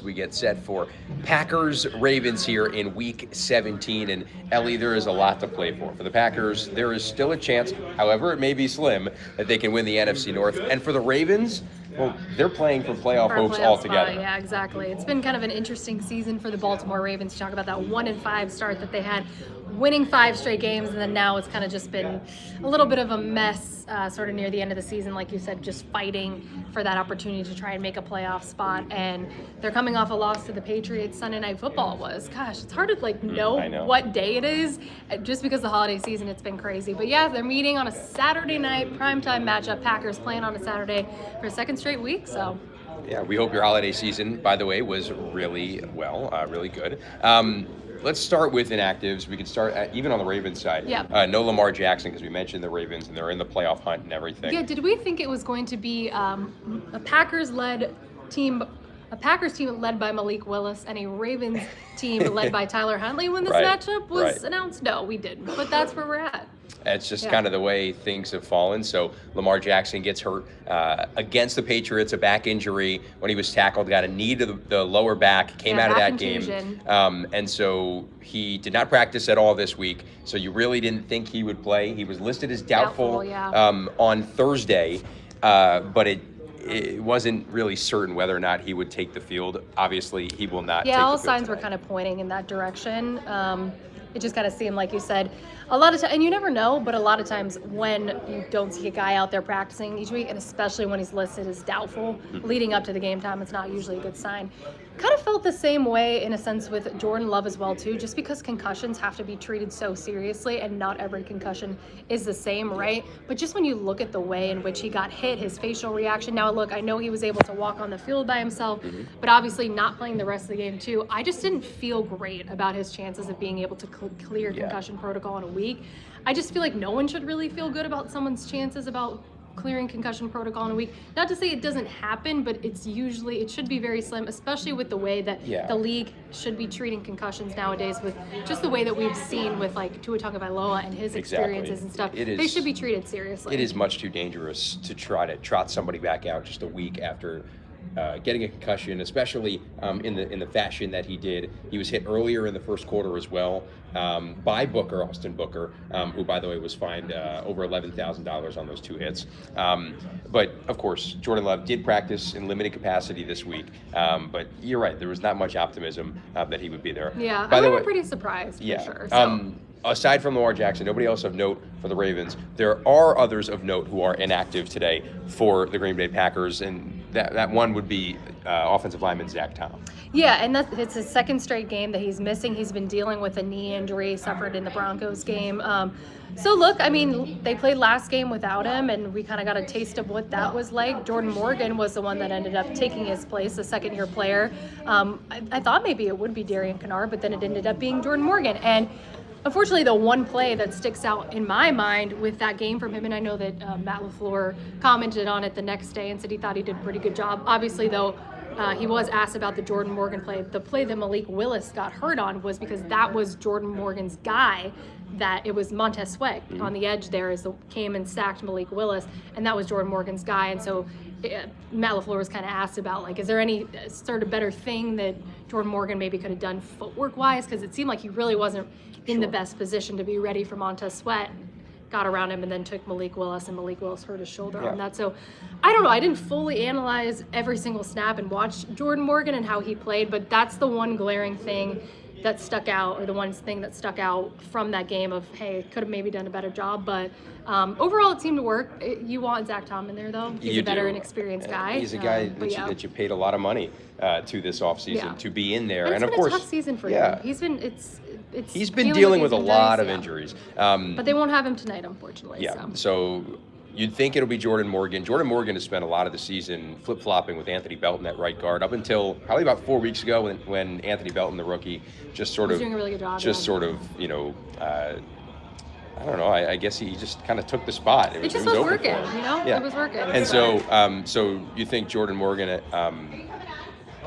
We get set for Packers-Ravens here in Week 17, and Ellie, there is a lot to play for. For the Packers, there is still a chance, however it may be slim, that they can win the NFC North. And for the Ravens, well, they're playing for playoff hopes altogether. Yeah, exactly. It's been kind of an interesting season for the Baltimore Ravens. Talk about that 1-5 start that they had, winning 5 straight games, and then now it's kind of just been a little bit of a mess sort of near the end of the season, like you said, just fighting for that opportunity to try and make a playoff spot. And they're coming off a loss to the Patriots. Sunday Night Football was, gosh, it's hard to know what day it is just because the holiday season, it's been crazy. But yeah, they're meeting on a Saturday night primetime matchup. Packers playing on a Saturday for a second straight week, so. Yeah, we hope your holiday season, by the way, was really really good. Let's start with inactives. We could start even on the Ravens side. Yeah. No Lamar Jackson, because we mentioned the Ravens and they're in the playoff hunt and everything. Yeah, did we think it was going to be a Packers-led team, a Packers team led by Malik Willis and a Ravens team led by Tyler Huntley when this matchup was announced? No, we didn't. But that's where we're at. It's just kind of the way things have fallen. So Lamar Jackson gets hurt against the Patriots, a back injury when he was tackled, got a knee to the lower back, came out of that game. And so he did not practice at all this week. So you really didn't think he would play. He was listed as doubtful on Thursday, but it wasn't really certain whether or not he would take the field. Obviously, he will not take the field. Yeah, all signs were kind of pointing in that direction. It just kind of seemed like you said, a lot of times, and you never know, but a lot of times when you don't see a guy out there practicing each week, and especially when he's listed as doubtful leading up to the game time, it's not usually a good sign. Kind of felt the same way in a sense with Jordan Love as well too, just because concussions have to be treated so seriously and not every concussion is the same, right? But just when you look at the way in which he got hit, his facial reaction. Now look, I know he was able to walk on the field by himself, but obviously not playing the rest of the game too. I just didn't feel great about his chances of being able to clear concussion protocol in a week. I just feel like no one should really feel good about someone's chances about clearing concussion protocol in a week. Not to say it doesn't happen, but it should be very slim, especially with the way that the league should be treating concussions nowadays, with just the way that we've seen with like Tua Tagovailoa and his experiences and stuff. They should be treated seriously. It is much too dangerous to try to trot somebody back out just a week after getting a concussion, especially in the fashion that he did. He was hit earlier in the first quarter as well by Austin Booker, who, by the way, was fined over $11,000 on those 2 hits. But, of course, Jordan Love did practice in limited capacity this week. But you're right, there was not much optimism that he would be there. Yeah, I'm pretty surprised, for sure. So. Aside from Lamar Jackson, nobody else of note for the Ravens. There are others of note who are inactive today for the Green Bay Packers, and that one would be offensive lineman Zach Tom. Yeah, and it's his second straight game that he's missing. He's been dealing with a knee injury suffered in the Broncos game. So look, I mean, they played last game without him, and we kind of got a taste of what that was like. Jordan Morgan was the one that ended up taking his place, the second-year player. I thought maybe it would be Darian Kinnard, but then it ended up being Jordan Morgan. And unfortunately, the one play that sticks out in my mind with that game from him, and I know that Matt LaFleur commented on it the next day and said he thought he did a pretty good job. Obviously, though, he was asked about the Jordan Morgan play. The play that Malik Willis got hurt on was because that was Jordan Morgan's guy, that it was Montez Sweat on the edge there came and sacked Malik Willis, and that was Jordan Morgan's guy. And so Matt LaFleur was kind of asked about, like, is there any sort of better thing that Jordan Morgan maybe could have done footwork-wise? Because it seemed like he really wasn't in the best position to be ready for Montez Sweat. Got around him and then took Malik Willis, and Malik Willis hurt his shoulder on that. So I don't know. I didn't fully analyze every single snap and watch Jordan Morgan and how he played, but that's the one glaring thing that stuck out, or the one thing that stuck out from that game of, hey, could have maybe done a better job. But overall, it seemed to work. You want Zach Tom in there, though. He's a veteran, experienced guy. He's a guy that you paid a lot of money to this offseason to be in there. And of course, it's been a tough season for him. He's been dealing with a lot of injuries. But they won't have him tonight, unfortunately. Yeah, so you'd think it'll be Jordan Morgan. Jordan Morgan has spent a lot of the season flip-flopping with Anthony Belton at right guard up until probably about 4 weeks ago when Anthony Belton, the rookie, just sort of doing a really good job, I don't know. I guess he just kind of took the spot. It was working, It was working. And so you think Jordan Morgan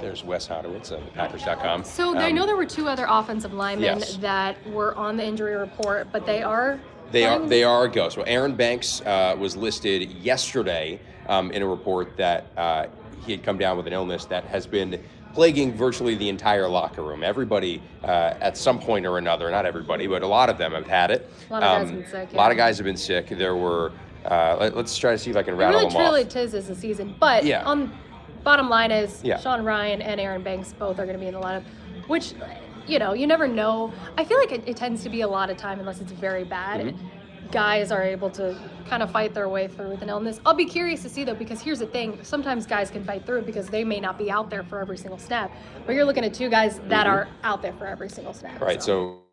there's Wes Hodowitz of Packers.com. So I know there were 2 other offensive linemen that were on the injury report, but they are a ghost. Well, Aaron Banks was listed yesterday in a report that he had come down with an illness that has been plaguing virtually the entire locker room. Everybody at some point or another, not everybody, but a lot of them have had it. A lot of guys have been sick. A lot of guys have been sick. There were, let's try to see if I can rattle them off. Really truly tis the season. But on bottom line is Sean Ryan and Aaron Banks both are going to be in the lineup, which, you know, you never know. I feel like it tends to be a lot of time unless it's very bad. Guys are able to kind of fight their way through with an illness. I'll be curious to see, though, because here's the thing. Sometimes guys can fight through because they may not be out there for every single snap. But you're looking at two guys that are out there for every single snap. Right, so